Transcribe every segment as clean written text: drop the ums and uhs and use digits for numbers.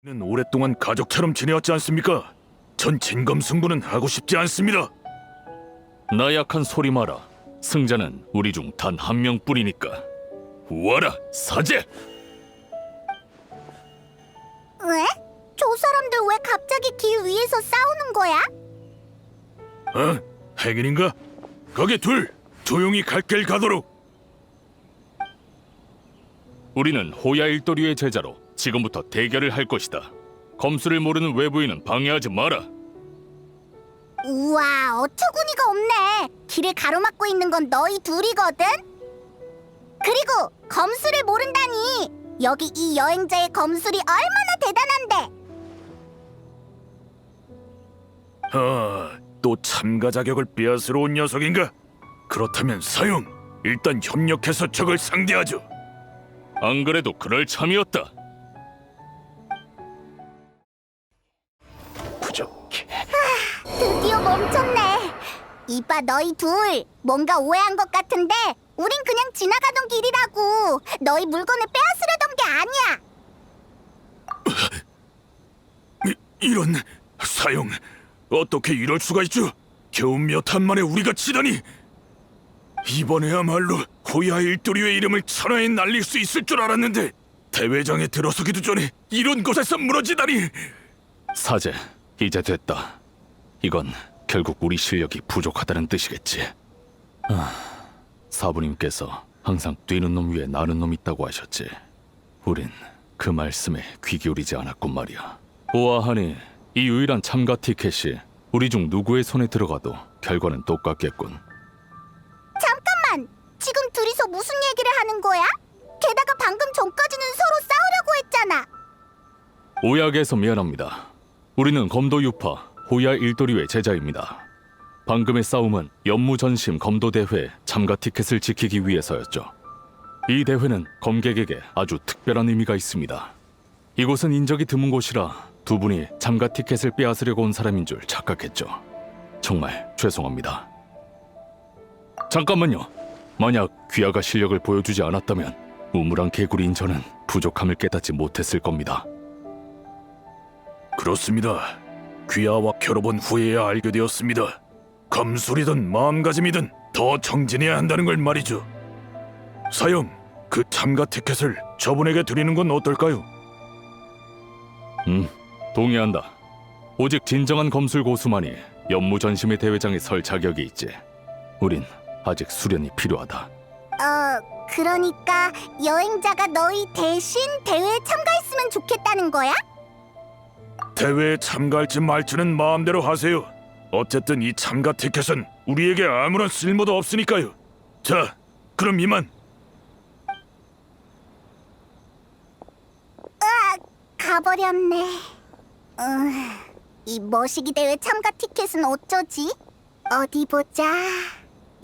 는 오랫동안 가족처럼 지내왔지 않습니까? 전 진검승부는 하고 싶지 않습니다. 나약한 소리 마라. 승자는 우리 중 단 한 명뿐이니까. 와라, 사제! 왜? 저 사람들 왜 갑자기 길 위에서 싸우는 거야? 행인인가? 거기 둘! 조용히 갈 길 가도록! 우리는 호야 일도류의 제자로 지금부터 대결을 할 것이다. 검수를 모르는 외부인은 방해하지 마라. 우와, 어처구니가 없네. 길을 가로막고 있는 건 너희 둘이거든? 그리고 검술을 모른다니. 여기 이 여행자의 검술이 얼마나 대단한데. 또 참가 자격을 빼앗으러 온 녀석인가? 그렇다면 사용! 일단 협력해서 적을 상대하죠. 안 그래도 그럴 참이었다. 부족해. 드디어 멈췄네. 이봐, 너희 둘 뭔가 오해한 것 같은데 우린 그냥 지나가던 길이라고. 너희 물건을 빼앗으려던 게 아니야. 이런... 사용! 어떻게 이럴 수가 있죠? 겨우 몇 한 만에 우리가 치다니! 이번에야말로 호야 일도류의 이름을 천하에 날릴 수 있을 줄 알았는데 대회장에 들어서기도 전에 이런 곳에서 무너지다니! 사제, 이제 됐다. 이건 결국 우리 실력이 부족하다는 뜻이겠지. 사부님께서 항상 뛰는 놈 위에 나는 놈 있다고 하셨지. 우린 그 말씀에 귀 기울이지 않았군 말이야. 보아하니 이 유일한 참가 티켓이 우리 중 누구의 손에 들어가도 결과는 똑같겠군. 잠깐만, 지금 둘이서 무슨 얘기를 하는 거야? 게다가 방금 전까지는 서로 싸우려고 했잖아. 오약에서 미안합니다. 우리는 검도유파 호야 일도류의 제자입니다. 방금의 싸움은 연무전심 검도대회 참가 티켓을 지키기 위해서였죠. 이 대회는 검객에게 아주 특별한 의미가 있습니다. 이곳은 인적이 드문 곳이라 두 분이 참가 티켓을 빼앗으려고 온 사람인 줄 착각했죠. 정말 죄송합니다. 잠깐만요. 만약 귀하가 실력을 보여주지 않았다면 우물안 개구리인 저는 부족함을 깨닫지 못했을 겁니다. 그렇습니다. 귀하와 겨뤄본 후에야 알게 되었습니다. 검술이든 마음가짐이든 더 정진해야 한다는 걸 말이죠. 사형, 그 참가 티켓을 저분에게 드리는 건 어떨까요? 동의한다. 오직 진정한 검술 고수만이 연무전심의 대회장에 설 자격이 있지. 우린 아직 수련이 필요하다. 그러니까 여행자가 너희 대신 대회에 참가했으면 좋겠다는 거야? 대회에 참가할지 말지는 마음대로 하세요. 어쨌든 이 참가 티켓은 우리에게 아무런 쓸모도 없으니까요. 자, 그럼 이만. 가버렸네. 이 머시기 대회 참가 티켓은 어쩌지? 어디 보자.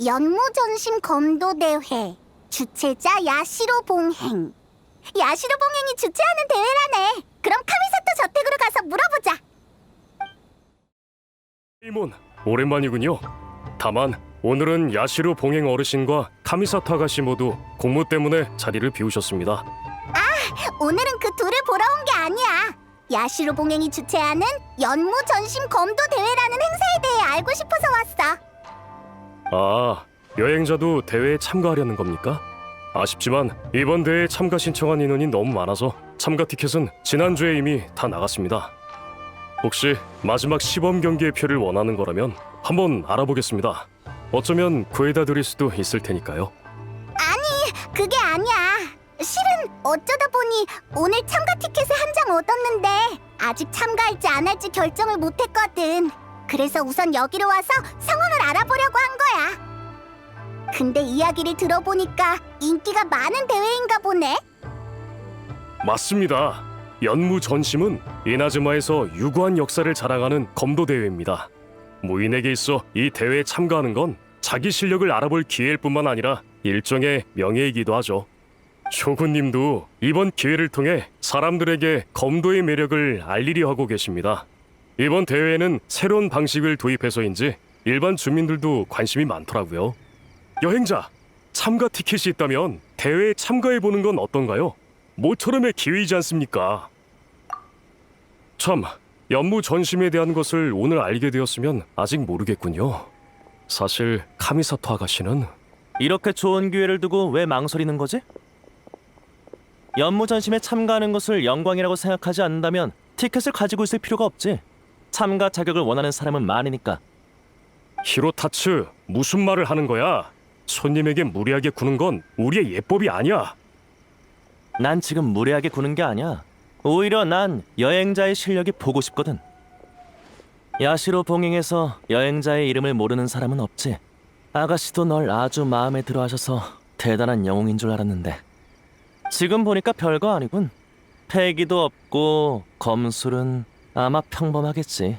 연무전심 검도대회 주최자 야시로 봉행. 야시로 봉행이 주최하는 대회라네. 그럼 카미사토 저택으로 가서 물어보자. 이몬, 오랜만이군요. 다만 오늘은 야시로 봉행 어르신과 카미사토 아가씨 모두 공무 때문에 자리를 비우셨습니다. 오늘은 그 둘을 보러 온 게 아니야. 야시로 봉행이 주최하는 연무전심 검도대회라는 행사에 대해 알고 싶어서 왔어. 아, 여행자도 대회에 참가하려는 겁니까? 아쉽지만 이번 대회에 참가 신청한 인원이 너무 많아서 참가 티켓은 지난주에 이미 다 나갔습니다. 혹시 마지막 시범 경기의 표를 원하는 거라면 한번 알아보겠습니다. 어쩌면 구해다 드릴 수도 있을 테니까요. 아니, 그게 아니야. 실은 어쩌다 보니 오늘 참가 티켓을 한 장 얻었는데 아직 참가할지 안 할지 결정을 못했거든. 그래서 우선 여기로 와서 상황을 알아보려고 한 거야. 근데 이야기를 들어보니까 인기가 많은 대회인가 보네. 맞습니다. 연무전심은 이나즈마에서 유구한 역사를 자랑하는 검도대회입니다. 무인에게 있어 이 대회에 참가하는 건 자기 실력을 알아볼 기회일 뿐만 아니라 일종의 명예이기도 하죠. 쇼군님도 이번 기회를 통해 사람들에게 검도의 매력을 알리려 하고 계십니다. 이번 대회에는 새로운 방식을 도입해서인지 일반 주민들도 관심이 많더라고요. 여행자, 참가 티켓이 있다면 대회에 참가해보는 건 어떤가요? 모처럼의 기회이지 않습니까? 참, 연무 전심에 대한 것을 오늘 알게 되었으면 아직 모르겠군요. 사실 카미사토 아가씨는 이렇게 좋은 기회를 두고 왜 망설이는 거지? 연무전심에 참가하는 것을 영광이라고 생각하지 않는다면 티켓을 가지고 있을 필요가 없지. 참가 자격을 원하는 사람은 많으니까. 히로타츠, 무슨 말을 하는 거야? 손님에게 무리하게 구는 건 우리의 예법이 아니야. 난 지금 무례하게 구는 게 아니야. 오히려 난 여행자의 실력이 보고 싶거든. 야시로 봉행에서 여행자의 이름을 모르는 사람은 없지. 아가씨도 널 아주 마음에 들어 하셔서 대단한 영웅인 줄 알았는데 지금 보니까 별거 아니군. 패기도 없고 검술은 아마 평범하겠지.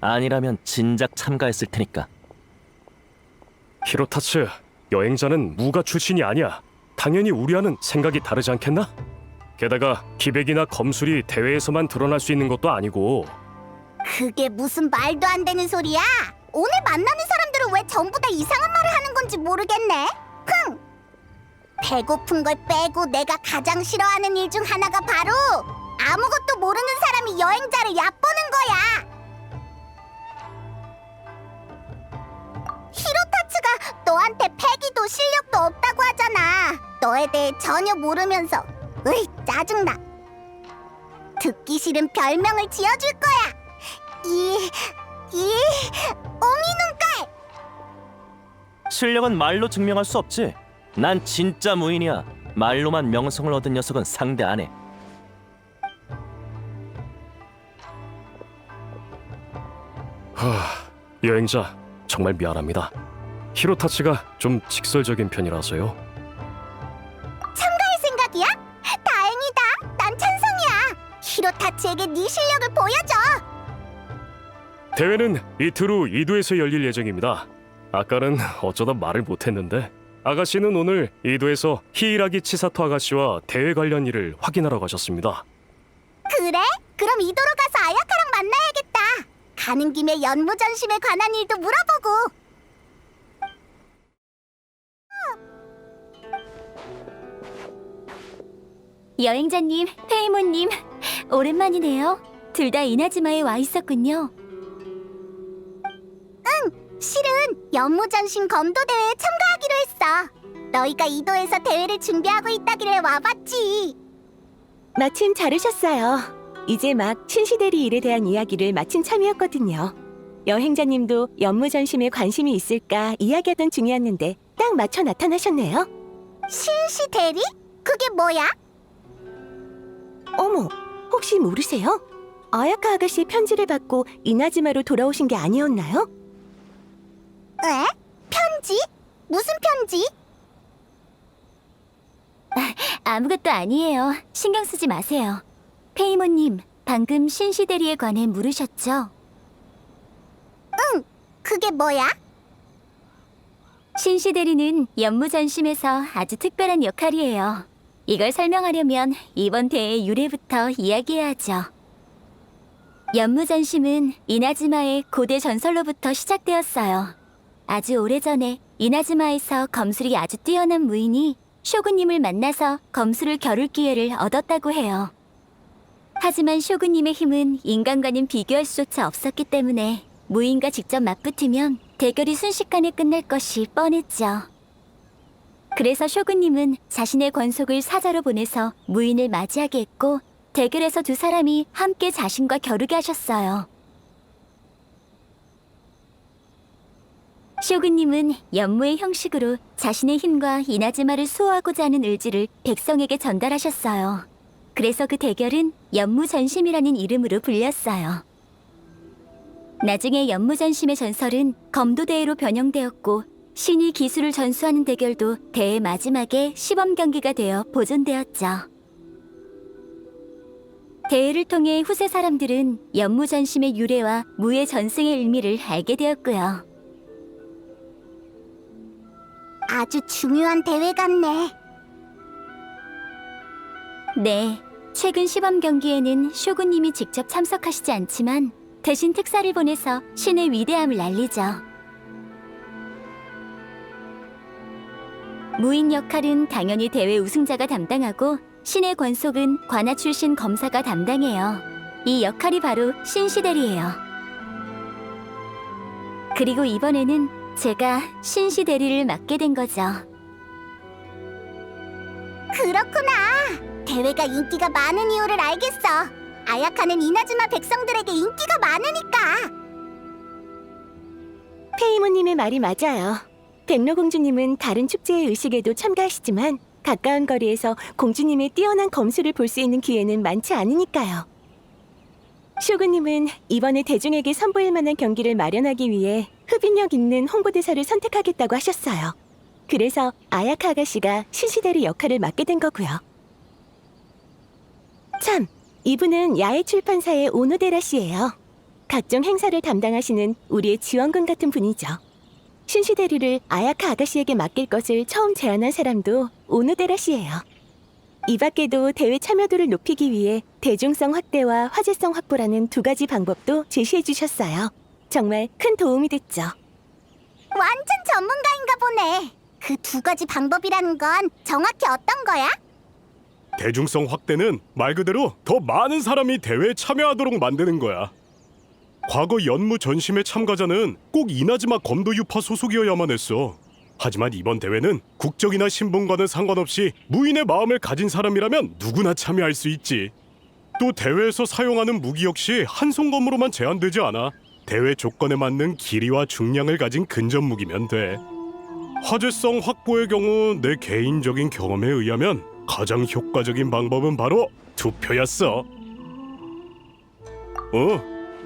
아니라면 진작 참가했을 테니까. 히로타츠, 여행자는 무가 출신이 아니야. 당연히 우리와는 생각이 다르지 않겠나? 게다가 기백이나 검술이 대회에서만 드러날 수 있는 것도 아니고. 그게 무슨 말도 안 되는 소리야? 오늘 만나는 사람들은 왜 전부 다 이상한 말을 하는 건지 모르겠네. 흥! 배고픈 걸 빼고 내가 가장 싫어하는 일 중 하나가 바로 아무것도 모르는 사람이 여행자를 얕보는 거야. 히로타츠가 너한테 패기도 실력도 없다고 하잖아. 너에 대해 전혀 모르면서. 으이, 짜증나. 듣기 싫은 별명을 지어줄 거야. 오미눈깔. 실력은 말로 증명할 수 없지. 난 진짜 무인이야. 말로만 명성을 얻은 녀석은 상대 안 해. 여행자, 정말 미안합니다. 히로타츠가 좀 직설적인 편이라서요. 참가할 생각이야? 다행이다. 난 찬성이야. 히로타츠에게 네 실력을 보여줘. 대회는 이틀 후 이도에서 열릴 예정입니다. 아까는 어쩌다 말을 못했는데 아가씨는 오늘 이도에서 히이라기 치사토 아가씨와 대회 관련 일을 확인하러 가셨습니다. 그래? 그럼 이도로 가서 아야카랑 만나야겠다. 가는 김에 연무전심에 관한 일도 물어보고. 여행자님, 페이모님, 오랜만이네요. 둘 다 이나즈마에 와 있었군요. 실은 연무전심 검도대회에 참가하기로 했어. 너희가 이도에서 대회를 준비하고 있다길래 와봤지. 마침 잘 오셨어요. 이제 막 신시대리 일에 대한 이야기를 마친 참이었거든요. 여행자님도 연무전심에 관심이 있을까 이야기하던 중이었는데 딱 맞춰 나타나셨네요. 신시 대리? 그게 뭐야? 어머, 혹시 모르세요? 아야카 아가씨 편지를 받고 이나즈마로 돌아오신 게 아니었나요? 에? 편지? 무슨 편지? 아무것도 아니에요. 신경 쓰지 마세요. 페이모님, 방금 신시대리에 관해 물으셨죠? 그게 뭐야? 신시대리는 연무전심에서 아주 특별한 역할이에요. 이걸 설명하려면 이번 대회의 유래부터 이야기해야죠. 연무전심은 이나즈마의 고대 전설로부터 시작되었어요. 아주 오래전에 이나즈마에서 검술이 아주 뛰어난 무인이 쇼군님을 만나서 검술을 겨룰 기회를 얻었다고 해요. 하지만 쇼군님의 힘은 인간과는 비교할 수조차 없었기 때문에 무인과 직접 맞붙으면 대결이 순식간에 끝날 것이 뻔했죠. 그래서 쇼군님은 자신의 권속을 사자로 보내서 무인을 맞이하게 했고 대결에서 두 사람이 함께 자신과 겨루게 하셨어요. 쇼군님은 연무의 형식으로 자신의 힘과 이나즈마를 수호하고자 하는 의지를 백성에게 전달하셨어요. 그래서 그 대결은 연무전심이라는 이름으로 불렸어요. 나중에 연무전심의 전설은 검도대회로 변형되었고 신이 기술을 전수하는 대결도 대회 마지막에 시범 경기가 되어 보존되었죠. 대회를 통해 후세 사람들은 연무전심의 유래와 무의 전승의 의미를 알게 되었고요. 아주 중요한 대회 같네. 네, 최근 시범 경기에는 쇼군님이 직접 참석하시지 않지만 대신 특사를 보내서 신의 위대함을 알리죠. 무인 역할은 당연히 대회 우승자가 담당하고 신의 권속은 관아 출신 검사가 담당해요. 이 역할이 바로 신시대리예요. 그리고 이번에는 제가 신시대리를 맡게 된 거죠. 그렇구나. 대회가 인기가 많은 이유를 알겠어. 아야카는 이나즈마 백성들에게 인기가 많으니까. 페이모님의 말이 맞아요. 백로공주님은 다른 축제의 의식에도 참가하시지만 가까운 거리에서 공주님의 뛰어난 검수를 볼 수 있는 기회는 많지 않으니까요. 쇼군님은 이번에 대중에게 선보일 만한 경기를 마련하기 위해 흡인력 있는 홍보대사를 선택하겠다고 하셨어요. 그래서 아야카 아가씨가 신시대리 역할을 맡게 된 거고요. 참, 이분은 야외 출판사의 오노데라 씨예요. 각종 행사를 담당하시는 우리의 지원군 같은 분이죠. 신시대리를 아야카 아가씨에게 맡길 것을 처음 제안한 사람도 오노데라 씨예요. 이 밖에도 대회 참여도를 높이기 위해 대중성 확대와 화제성 확보라는 두 가지 방법도 제시해 주셨어요. 정말 큰 도움이 됐죠. 완전 전문가인가 보네. 그 두 가지 방법이라는 건 정확히 어떤 거야? 대중성 확대는 말 그대로 더 많은 사람이 대회에 참여하도록 만드는 거야. 과거 연무 전심의 참가자는 꼭 이나즈마 검도유파 소속이어야만 했어. 하지만 이번 대회는 국적이나 신분과는 상관없이 무인의 마음을 가진 사람이라면 누구나 참여할 수 있지. 또 대회에서 사용하는 무기 역시 한 손검으로만 제한되지 않아. 대회 조건에 맞는 길이와 중량을 가진 근접 무기면 돼. 화제성 확보의 경우 내 개인적인 경험에 의하면 가장 효과적인 방법은 바로 투표였어.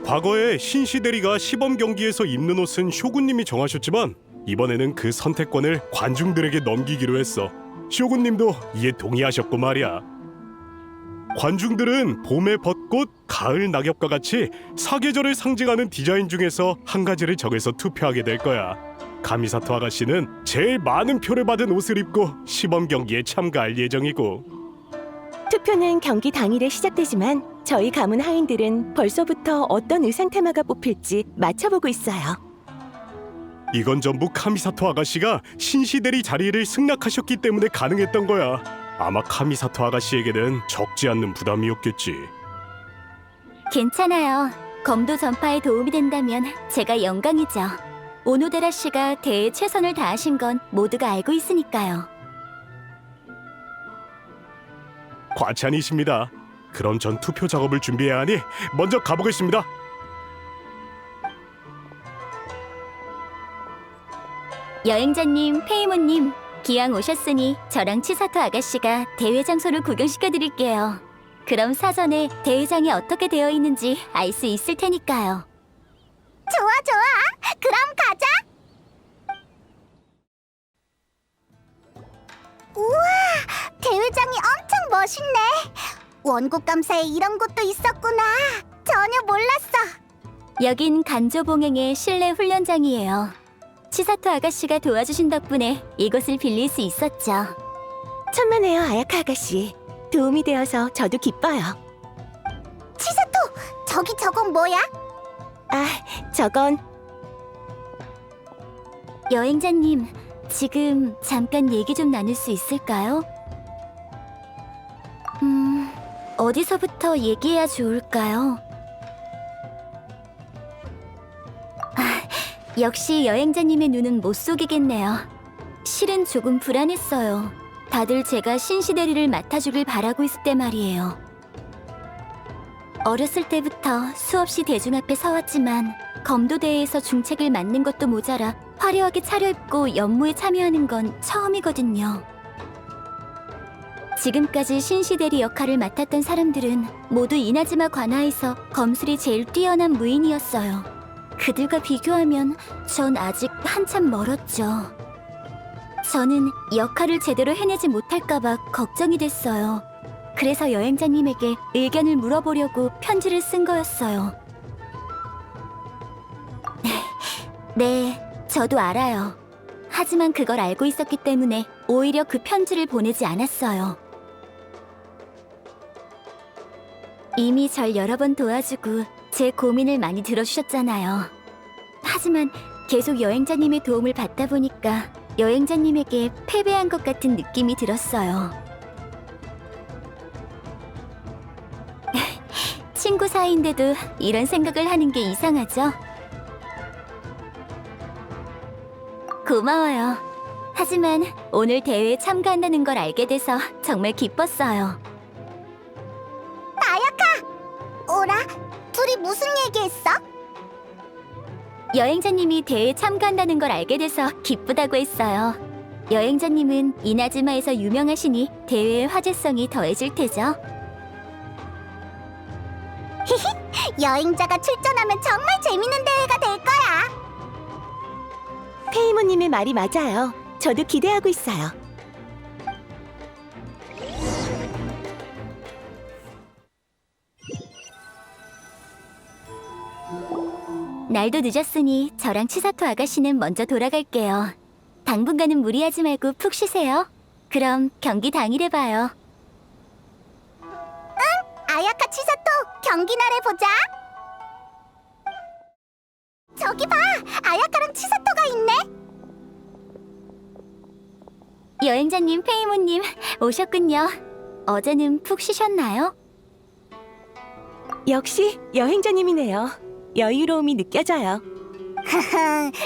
과거에 신시대리가 시범 경기에서 입는 옷은 쇼군님이 정하셨지만 이번에는 그 선택권을 관중들에게 넘기기로 했어. 쇼군님도 이에 동의하셨고 말이야. 관중들은 봄의 벚꽃, 가을 낙엽과 같이 사계절을 상징하는 디자인 중에서 한 가지를 정해서 투표하게 될 거야. 가미사토 아가씨는 제일 많은 표를 받은 옷을 입고 시범 경기에 참가할 예정이고. 투표는 경기 당일에 시작되지만 저희 가문 하인들은 벌써부터 어떤 의상 테마가 뽑힐지 맞춰보고 있어요. 이건 전부 카미사토 아가씨가 신시대리 자리를 승낙하셨기 때문에 가능했던 거야. 아마 카미사토 아가씨에게는 적지 않는 부담이었겠지. 괜찮아요. 검도 전파에 도움이 된다면 제가 영광이죠. 오노데라 씨가 대회에 최선을 다하신 건 모두가 알고 있으니까요. 과찬이십니다. 그럼 전 투표 작업을 준비해야 하니 먼저 가보겠습니다. 여행자님, 페이모님, 기왕 오셨으니 저랑 치사토 아가씨가 대회 장소를 구경시켜드릴게요. 그럼 사전에 대회장이 어떻게 되어 있는지 알 수 있을 테니까요. 좋아, 좋아. 그럼 가자. 우와, 대회장이 엄청 멋있네. 원국 감사에 이런 곳도 있었구나. 전혀 몰랐어. 여긴 간조 봉행의 실내 훈련장이에요. 치사토 아가씨가 도와주신 덕분에 이곳을 빌릴 수 있었죠. 천만에요, 아야카 아가씨. 도움이 되어서 저도 기뻐요. 치사토, 저기 저건 뭐야? 아, 저건 여행자님, 지금 잠깐 얘기 좀 나눌 수 있을까요? 어디서부터 얘기해야 좋을까요? 역시 여행자님의 눈은 못 속이겠네요. 실은 조금 불안했어요. 다들 제가 신시대리를 맡아주길 바라고 있을 때 말이에요. 어렸을 때부터 수없이 대중 앞에 서왔지만 검도대회에서 중책을 맡는 것도 모자라 화려하게 차려입고 연무에 참여하는 건 처음이거든요. 지금까지 신시대리 역할을 맡았던 사람들은 모두 이나즈마 관하에서 검술이 제일 뛰어난 무인이었어요. 그들과 비교하면 전 아직 한참 멀었죠. 저는 역할을 제대로 해내지 못할까봐 걱정이 됐어요. 그래서 여행자님에게 의견을 물어보려고 편지를 쓴 거였어요. 네, 저도 알아요. 하지만 그걸 알고 있었기 때문에 오히려 그 편지를 보내지 않았어요. 이미 절 여러 번 도와주고 제 고민을 많이 들어주셨잖아요. 하지만 계속 여행자님의 도움을 받다 보니까 여행자님에게 패배한 것 같은 느낌이 들었어요. 친구 사이인데도 이런 생각을 하는 게 이상하죠? 고마워요. 하지만 오늘 대회에 참가한다는 걸 알게 돼서 정말 기뻤어요. 오라, 둘이 무슨 얘기했어? 여행자님이 대회에 참가한다는 걸 알게 돼서 기쁘다고 했어요. 여행자님은 이나즈마에서 유명하시니 대회의 화제성이 더해질 테죠. 여행자가 출전하면 정말 재밌는 대회가 될 거야. 페이모님의 말이 맞아요. 저도 기대하고 있어요. 날도 늦었으니 저랑 치사토 아가씨는 먼저 돌아갈게요. 당분간은 무리하지 말고 푹 쉬세요. 그럼 경기 당일에 봐요. 아야카 치사토, 경기 날에 보자. 저기 봐, 아야카랑 치사토가 있네. 여행자님, 페이모님 오셨군요. 어제는 푹 쉬셨나요? 역시 여행자님이네요. 여유로움이 느껴져요.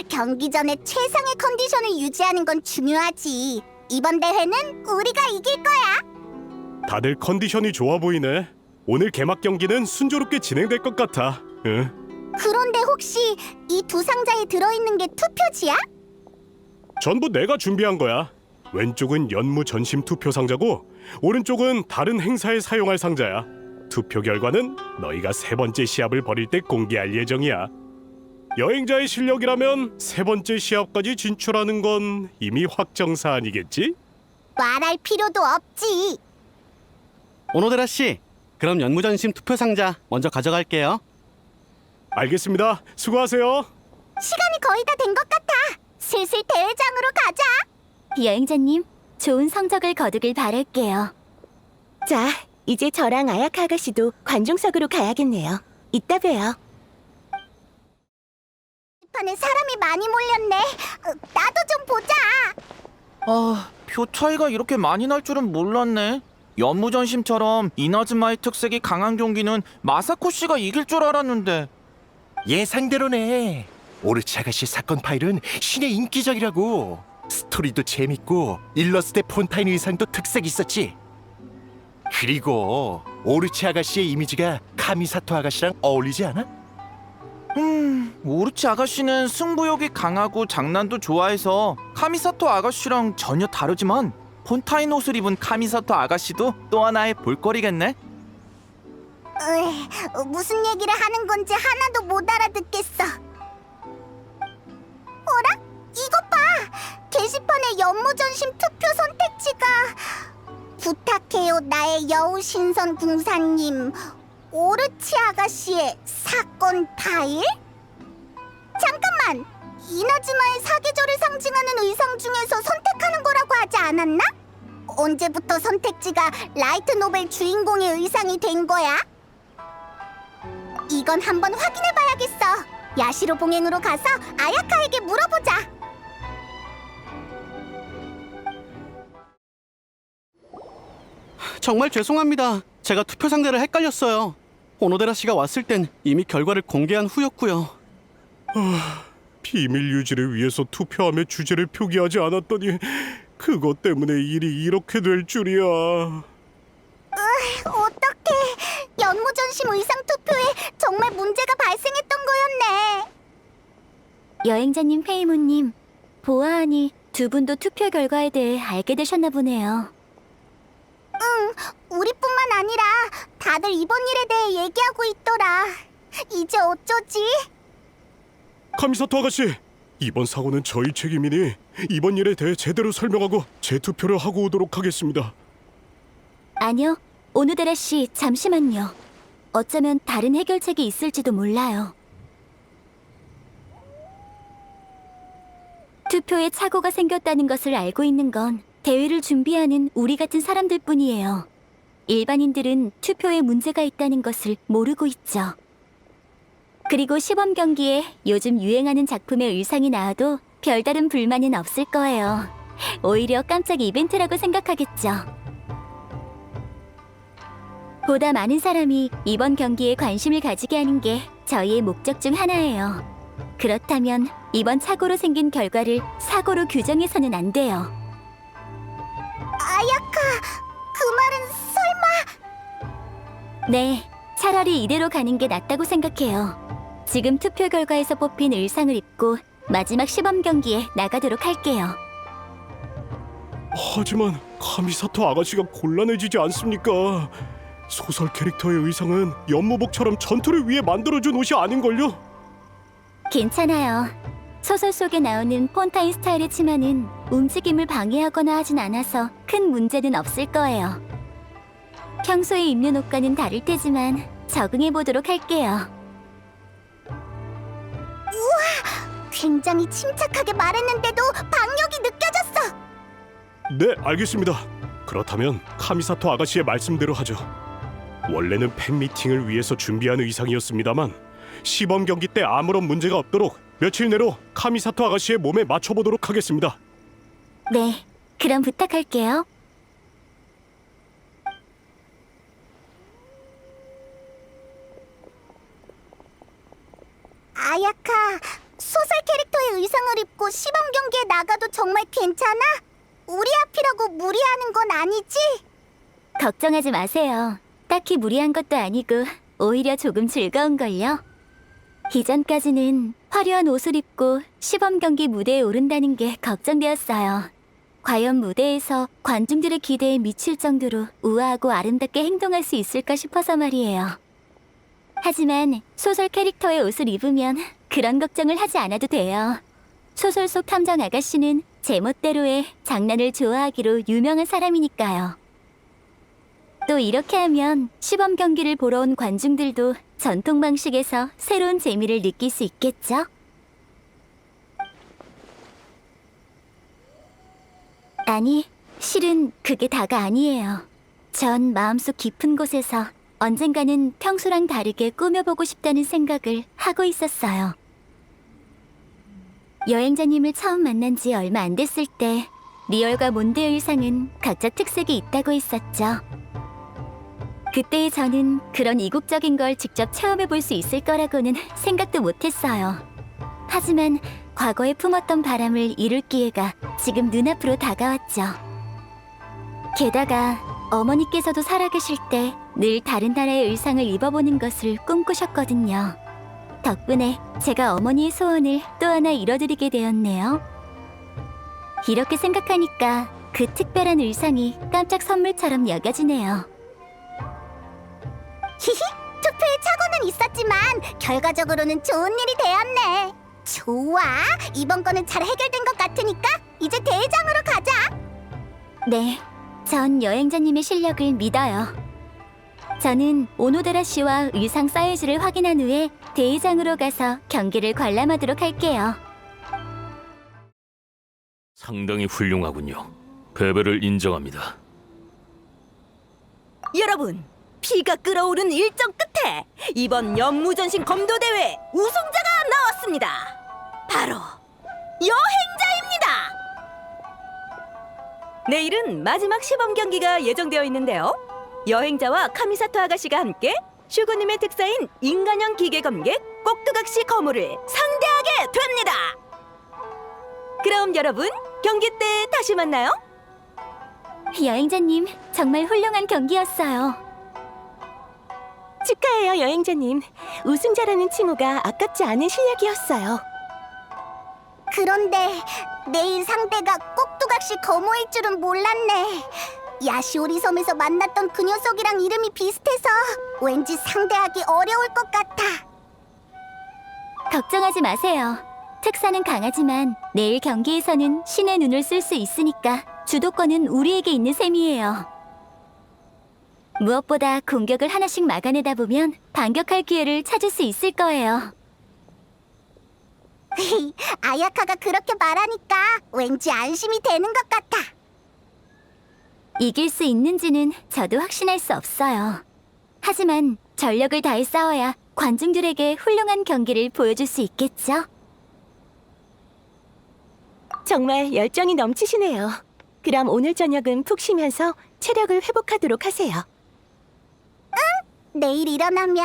경기 전에 최상의 컨디션을 유지하는 건 중요하지. 이번 대회는 우리가 이길 거야. 다들 컨디션이 좋아 보이네. 오늘 개막 경기는 순조롭게 진행될 것 같아. 응. 그런데 혹시 이 두 상자에 들어있는 게 투표지야? 전부 내가 준비한 거야. 왼쪽은 연무 전심 투표 상자고 오른쪽은 다른 행사에 사용할 상자야. 투표 결과는 너희가 세 번째 시합을 벌일 때 공개할 예정이야. 여행자의 실력이라면 세 번째 시합까지 진출하는 건 이미 확정 사안이겠지? 말할 필요도 없지. 오노데라 씨, 그럼 연무전심 투표 상자 먼저 가져갈게요. 알겠습니다. 수고하세요. 시간이 거의 다 된 것 같아. 슬슬 대회장으로 가자. 여행자님, 좋은 성적을 거두길 바랄게요. 자, 이제 저랑 아야카 아가씨도 관중석으로 가야겠네요. 이따 봬요. 판에 사람이 많이 몰렸네. 나도 좀 보자. 아, 표 차이가 이렇게 많이 날 줄은 몰랐네. 연무전심처럼 이나즈마의 특색이 강한 경기는 마사코 씨가 이길 줄 알았는데. 예상대로네. 오르치 아가씨 사건 파일은 신의 인기적이라고. 스토리도 재밌고 일러스트 폰타인 의상도 특색 있었지. 그리고 오르치 아가씨의 이미지가 카미사토 아가씨랑 어울리지 않아? 오르치 아가씨는 승부욕이 강하고 장난도 좋아해서 카미사토 아가씨랑 전혀 다르지만 폰타인 옷을 입은 카미사토 아가씨도 또 하나의 볼거리겠네. 무슨 얘기를 하는 건지 하나도 못 알아듣겠어. 어라? 이것 봐! 게시판에 연무전심 투표 선택지가 부탁해요 나의 여우신선 궁사님 오르치 아가씨의 사건 파일? 잠깐만! 이나즈마의 사계절을 상징하는 의상 중에서 선택하는 거라고 하지 않았나? 언제부터 선택지가 라이트 노벨 주인공의 의상이 된 거야? 이건 한번 확인해봐야겠어. 야시로 봉행으로 가서 아야카에게 물어보자. 정말 죄송합니다. 제가 투표 상자를 헷갈렸어요. 오노데라 씨가 왔을 땐 이미 결과를 공개한 후였고요. 비밀 유지를 위해서 투표함의 주제를 표기하지 않았더니 그것 때문에 일이 이렇게 될 줄이야. 어떡해. 연무전심 의상 투표에 정말 문제가 발생했던 거였네. 여행자님, 페이모님 보아하니 두 분도 투표 결과에 대해 알게 되셨나 보네요. 우리뿐만 아니라 다들 이번 일에 대해 얘기하고 있더라. 이제 어쩌지? 카미사토 아가씨, 이번 사고는 저희 책임이니 이번 일에 대해 제대로 설명하고 재투표를 하고 오도록 하겠습니다. 아니요, 오노데라 씨 잠시만요. 어쩌면 다른 해결책이 있을지도 몰라요. 투표에 착오가 생겼다는 것을 알고 있는 건 대회를 준비하는 우리 같은 사람들 뿐이에요. 일반인들은 투표에 문제가 있다는 것을 모르고 있죠. 그리고 시범 경기에 요즘 유행하는 작품의 의상이 나와도 별다른 불만은 없을 거예요. 오히려 깜짝 이벤트라고 생각하겠죠. 보다 많은 사람이 이번 경기에 관심을 가지게 하는 게 저희의 목적 중 하나예요. 그렇다면 이번 착오로 생긴 결과를 사고로 규정해서는 안 돼요. 아야카, 그 말은 설마... 네, 차라리 이대로 가는 게 낫다고 생각해요. 지금 투표 결과에서 뽑힌 의상을 입고 마지막 시범 경기에 나가도록 할게요. 하지만 카미사토 아가씨가 곤란해지지 않습니까? 소설 캐릭터의 의상은 연무복처럼 전투를 위해 만들어준 옷이 아닌걸요? 괜찮아요. 소설 속에 나오는 폰타인 스타일의 치마는 움직임을 방해하거나 하진 않아서 큰 문제는 없을 거예요. 평소에 입는 옷과는 다를 테지만 적응해보도록 할게요. 굉장히 침착하게 말했는데도 박력이 느껴졌어. 네, 알겠습니다. 그렇다면 카미사토 아가씨의 말씀대로 하죠. 원래는 팬미팅을 위해서 준비한 의상이었습니다만 시범 경기 때 아무런 문제가 없도록 며칠 내로 카미사토 아가씨의 몸에 맞춰보도록 하겠습니다. 네, 그럼 부탁할게요. 아야카, 소설 캐릭터의 의상을 입고 시범 경기에 나가도 정말 괜찮아? 우리 앞이라고 무리하는 건 아니지? 걱정하지 마세요. 딱히 무리한 것도 아니고 오히려 조금 즐거운걸요. 이전까지는 화려한 옷을 입고 시범 경기 무대에 오른다는 게 걱정되었어요. 과연 무대에서 관중들의 기대에 미칠 정도로 우아하고 아름답게 행동할 수 있을까 싶어서 말이에요. 하지만 소설 캐릭터의 옷을 입으면 그런 걱정을 하지 않아도 돼요. 소설 속 탐정 아가씨는 제멋대로의 장난을 좋아하기로 유명한 사람이니까요. 또 이렇게 하면 시범 경기를 보러 온 관중들도 전통 방식에서 새로운 재미를 느낄 수 있겠죠? 아니, 실은 그게 다가 아니에요. 전 마음속 깊은 곳에서 언젠가는 평소랑 다르게 꾸며보고 싶다는 생각을 하고 있었어요. 여행자님을 처음 만난 지 얼마 안 됐을 때 리얼과 몬드 의상은 각자 특색이 있다고 했었죠. 그때의 저는 그런 이국적인 걸 직접 체험해볼 수 있을 거라고는 생각도 못했어요. 하지만 과거에 품었던 바람을 이룰 기회가 지금 눈앞으로 다가왔죠. 게다가 어머니께서도 살아계실 때 늘 다른 나라의 의상을 입어보는 것을 꿈꾸셨거든요. 덕분에 제가 어머니의 소원을 또 하나 이뤄드리게 되었네요. 이렇게 생각하니까 그 특별한 의상이 깜짝 선물처럼 여겨지네요. 히히, 투표에 착오는 있었지만 결과적으로는 좋은 일이 되었네. 좋아, 이번 거는 잘 해결된 것 같으니까 이제 대회장으로 가자. 네, 전 여행자님의 실력을 믿어요. 저는 오노데라 씨와 의상 사이즈를 확인한 후에 대회장으로 가서 경기를 관람하도록 할게요. 상당히 훌륭하군요. 패배를 인정합니다. 여러분, 피가 끓어오른 일정 끝에 이번 연무전신 검도대회 우승자가 나왔습니다. 바로 여행자입니다. 내일은 마지막 시범 경기가 예정되어 있는데요. 여행자와 카미사토 아가씨가 함께 슈구님의 특사인 인간형 기계 검객 꼭두각시 거물을 상대하게 됩니다. 그럼 여러분, 경기 때 다시 만나요. 여행자님, 정말 훌륭한 경기였어요. 축하해요, 여행자님. 우승자라는 칭호가 아깝지 않은 실력이었어요. 그런데 내일 상대가 꼭두각시 거모일 줄은 몰랐네. 야시오리 섬에서 만났던 그 녀석이랑 이름이 비슷해서 왠지 상대하기 어려울 것 같아. 걱정하지 마세요. 특사는 강하지만 내일 경기에서는 신의 눈을 쓸 수 있으니까 주도권은 우리에게 있는 셈이에요. 무엇보다 공격을 하나씩 막아내다 보면 반격할 기회를 찾을 수 있을 거예요. 아야카가 그렇게 말하니까 왠지 안심이 되는 것 같아. 이길 수 있는지는 저도 확신할 수 없어요. 하지만 전력을 다해 싸워야 관중들에게 훌륭한 경기를 보여줄 수 있겠죠? 정말 열정이 넘치시네요. 그럼 오늘 저녁은 푹 쉬면서 체력을 회복하도록 하세요. 응, 내일 일어나면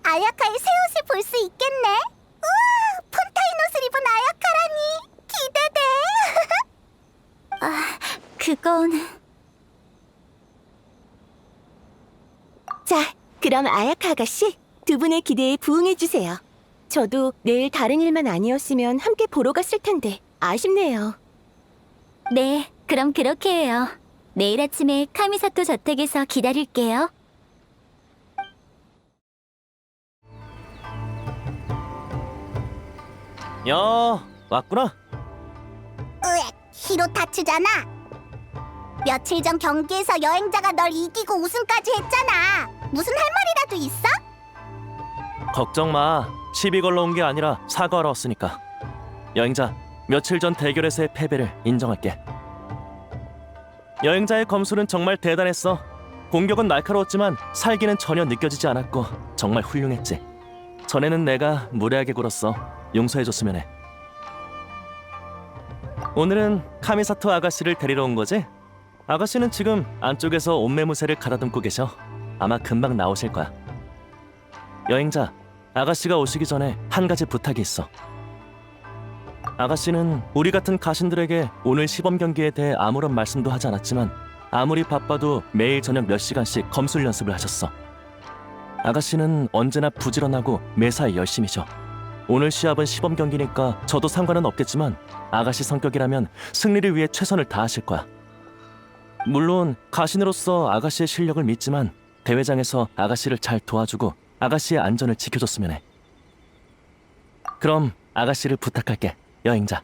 아야카의 새 옷을 볼 수 있겠네. 우와, 폰타인 옷을 입은 아야카라니 기대돼. 그건... 자, 그럼 아야카 아가씨, 두 분의 기대에 부응해 주세요. 저도 내일 다른 일만 아니었으면 함께 보러 갔을 텐데 아쉽네요. 네, 그럼 그렇게 해요. 내일 아침에 카미사토 저택에서 기다릴게요. 야, 왔구나. 으엑, 히로타츠잖아. 며칠 전 경기에서 여행자가 널 이기고 우승까지 했잖아. 무슨 할 말이라도 있어? 걱정 마. 시비 걸러 온 게 아니라 사과하러 왔으니까. 여행자, 며칠 전 대결에서의 패배를 인정할게. 여행자의 검술은 정말 대단했어. 공격은 날카로웠지만 살기는 전혀 느껴지지 않았고 정말 훌륭했지. 전에는 내가 무례하게 굴었어. 용서해줬으면 해. 오늘은 카미사토 아가씨를 데리러 온 거지? 아가씨는 지금 안쪽에서 옷매무새를 가다듬고 계셔. 아마 금방 나오실 거야. 여행자, 아가씨가 오시기 전에 한 가지 부탁이 있어. 아가씨는 우리 같은 가신들에게 오늘 시범 경기에 대해 아무런 말씀도 하지 않았지만 아무리 바빠도 매일 저녁 몇 시간씩 검술 연습을 하셨어. 아가씨는 언제나 부지런하고 매사에 열심히죠. 오늘 시합은 시범 경기니까 저도 상관은 없겠지만 아가씨 성격이라면 승리를 위해 최선을 다하실 거야. 물론 가신으로서 아가씨의 실력을 믿지만 대회장에서 아가씨를 잘 도와주고 아가씨의 안전을 지켜줬으면 해. 그럼 아가씨를 부탁할게, 여행자.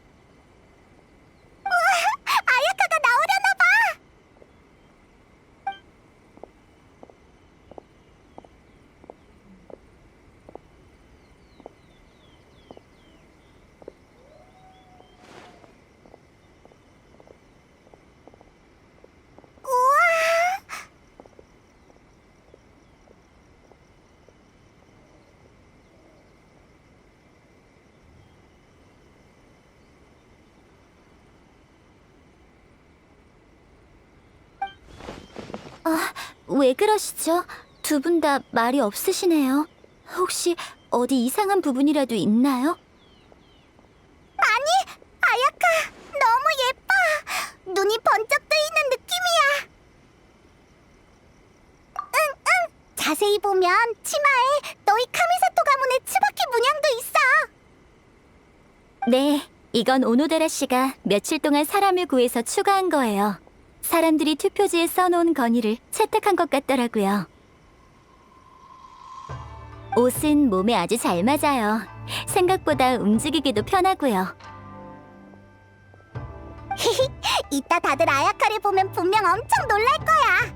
아야카가 나오려나 봐. 왜 그러시죠? 두 분 다 말이 없으시네요. 혹시 어디 이상한 부분이라도 있나요? 아니, 아야카 너무 예뻐. 눈이 번쩍 뜨이는 느낌이야. 응, 자세히 보면 치마에 너희 카미사토 가문의 츠바키 문양도 있어. 네, 이건 오노데라 씨가 며칠 동안 사람을 구해서 추가한 거예요. 사람들이 투표지에 써놓은 건의를 채택한 것 같더라고요. 옷은 몸에 아주 잘 맞아요. 생각보다 움직이기도 편하고요. 이따 다들 아야카를 보면 분명 엄청 놀랄 거야.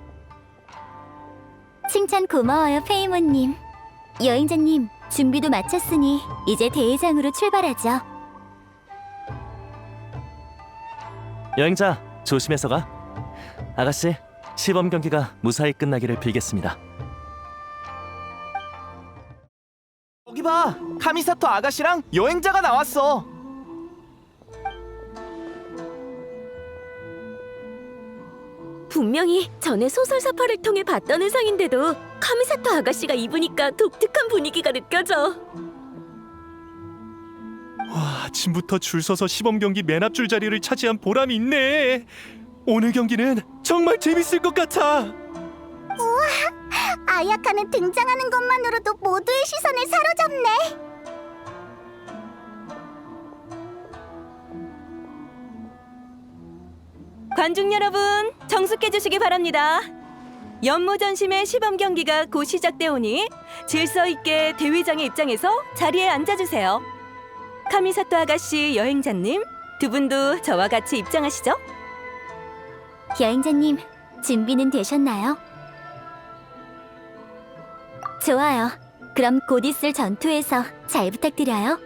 칭찬 고마워요, 페이모님. 여행자님, 준비도 마쳤으니 이제 대회장으로 출발하죠. 여행자, 조심해서 가. 아가씨, 시범 경기가 무사히 끝나기를 빌겠습니다. 거기 봐, 카미사토 아가씨랑 여행자가 나왔어. 분명히 전에 소설사파를 통해 봤던 의상인데도 카미사토 아가씨가 입으니까 독특한 분위기가 느껴져. 와, 아침부터 줄 서서 시범 경기 맨 앞줄 자리를 차지한 보람이 있네. 오늘 경기는 정말 재밌을 것 같아. 아야카는 등장하는 것만으로도 모두의 시선을 사로잡네. 관중 여러분, 정숙해 주시기 바랍니다. 연무전심의 시범 경기가 곧 시작되오니 질서 있게 대회장의 입장에서 자리에 앉아주세요. 카미사토 아가씨, 여행자님, 두 분도 저와 같이 입장하시죠. 여행자님, 준비는 되셨나요? 좋아요. 그럼 곧 있을 전투에서 잘 부탁드려요.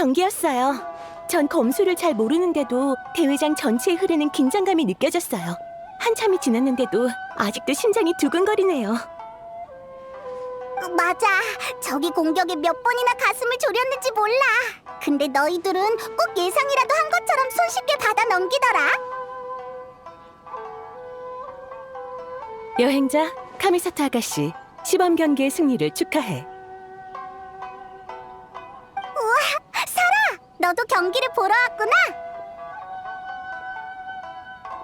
경기였어요. 전 검수를 잘 모르는데도 대회장 전체에 흐르는 긴장감이 느껴졌어요. 한참이 지났는데도 아직도 심장이 두근거리네요. 맞아. 저기 공격에 몇 번이나 가슴을 졸였는지 몰라. 근데 너희들은 꼭 예상이라도 한 것처럼 손쉽게 받아 넘기더라. 여행자 카미사토 아가씨, 시범 경기의 승리를 축하해. 사라, 너도 경기를 보러 왔구나.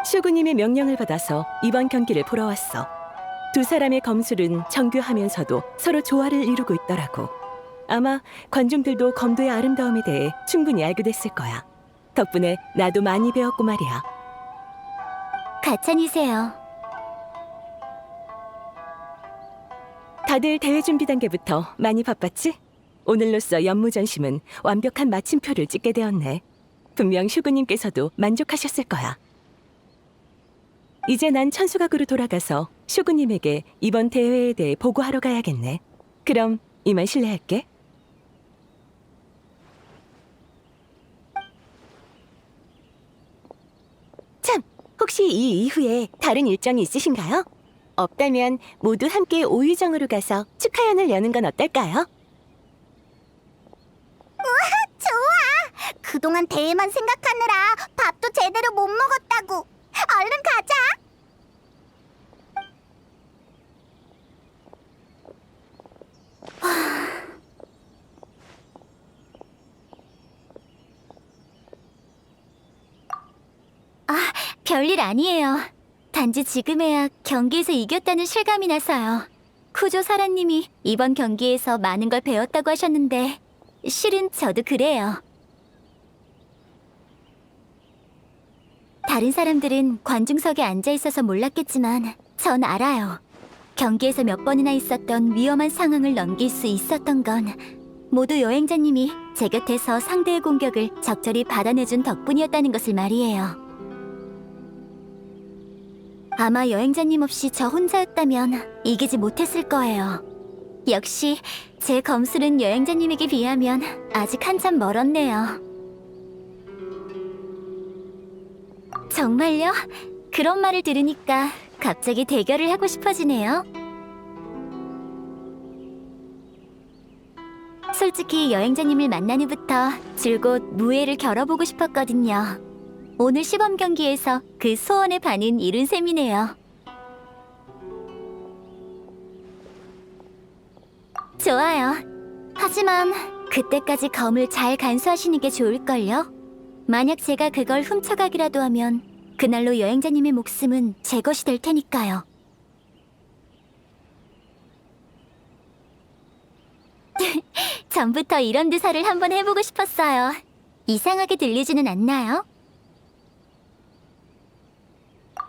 쇼구님의 명령을 받아서 이번 경기를 보러 왔어. 두 사람의 검술은 정교하면서도 서로 조화를 이루고 있더라고. 아마 관중들도 검도의 아름다움에 대해 충분히 알게 됐을 거야. 덕분에 나도 많이 배웠고 말이야. 가찬이세요. 다들 대회 준비 단계부터 많이 바빴지? 오늘로써 연무전심은 완벽한 마침표를 찍게 되었네. 분명 슈구님께서도 만족하셨을 거야. 이제 난 천수각으로 돌아가서 슈구님에게 이번 대회에 대해 보고하러 가야겠네. 그럼 이만 실례할게. 참, 혹시 이 이후에 다른 일정이 있으신가요? 없다면 모두 함께 오유정으로 가서 축하연을 여는 건 어떨까요? 좋아. 그동안 대회만 생각하느라 밥도 제대로 못 먹었다고. 얼른 가자. 별일 아니에요. 단지 지금에야 경기에서 이겼다는 실감이 나서요. 쿠조 사라님이 이번 경기에서 많은 걸 배웠다고 하셨는데 실은 저도 그래요. 다른 사람들은 관중석에 앉아 있어서 몰랐겠지만 전 알아요. 경기에서 몇 번이나 있었던 위험한 상황을 넘길 수 있었던 건 모두 여행자님이 제 곁에서 상대의 공격을 적절히 받아내준 덕분이었다는 것을 말이에요. 아마 여행자님 없이 저 혼자였다면 이기지 못했을 거예요. 역시 제 검술은 여행자님에게 비하면 아직 한참 멀었네요. 정말요? 그런 말을 들으니까 갑자기 대결을 하고 싶어지네요. 솔직히 여행자님을 만난 후부터 줄곧 무예를 겨뤄보고 싶었거든요. 오늘 시범 경기에서 그 소원의 반은 이룬 셈이네요. 좋아요. 하지만 그때까지 검을 잘 간수하시는 게 좋을걸요? 만약 제가 그걸 훔쳐가기라도 하면 그날로 여행자님의 목숨은 제 것이 될 테니까요. 전부터 이런 대사를 한번 해보고 싶었어요. 이상하게 들리지는 않나요?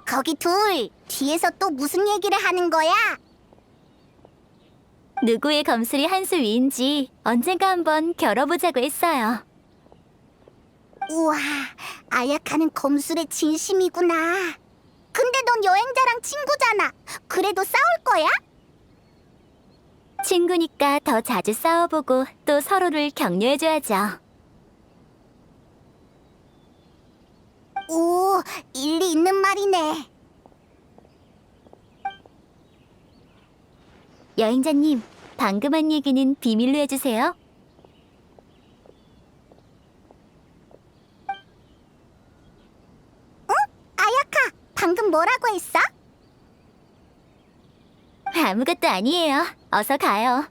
거기 둘, 뒤에서 또 무슨 얘기를 하는 거야? 누구의 검술이 한 수 위인지 언젠가 한번 겨뤄보자고 했어요. 우와, 아야카는 검술의 진심이구나. 근데 넌 여행자랑 친구잖아. 그래도 싸울 거야? 친구니까 더 자주 싸워보고 또 서로를 격려해줘야죠. 오, 일리 있는 말이네. 여행자님, 방금 한 얘기는 비밀로 해주세요. 아야카, 방금 뭐라고 했어? 아무것도 아니에요. 어서 가요.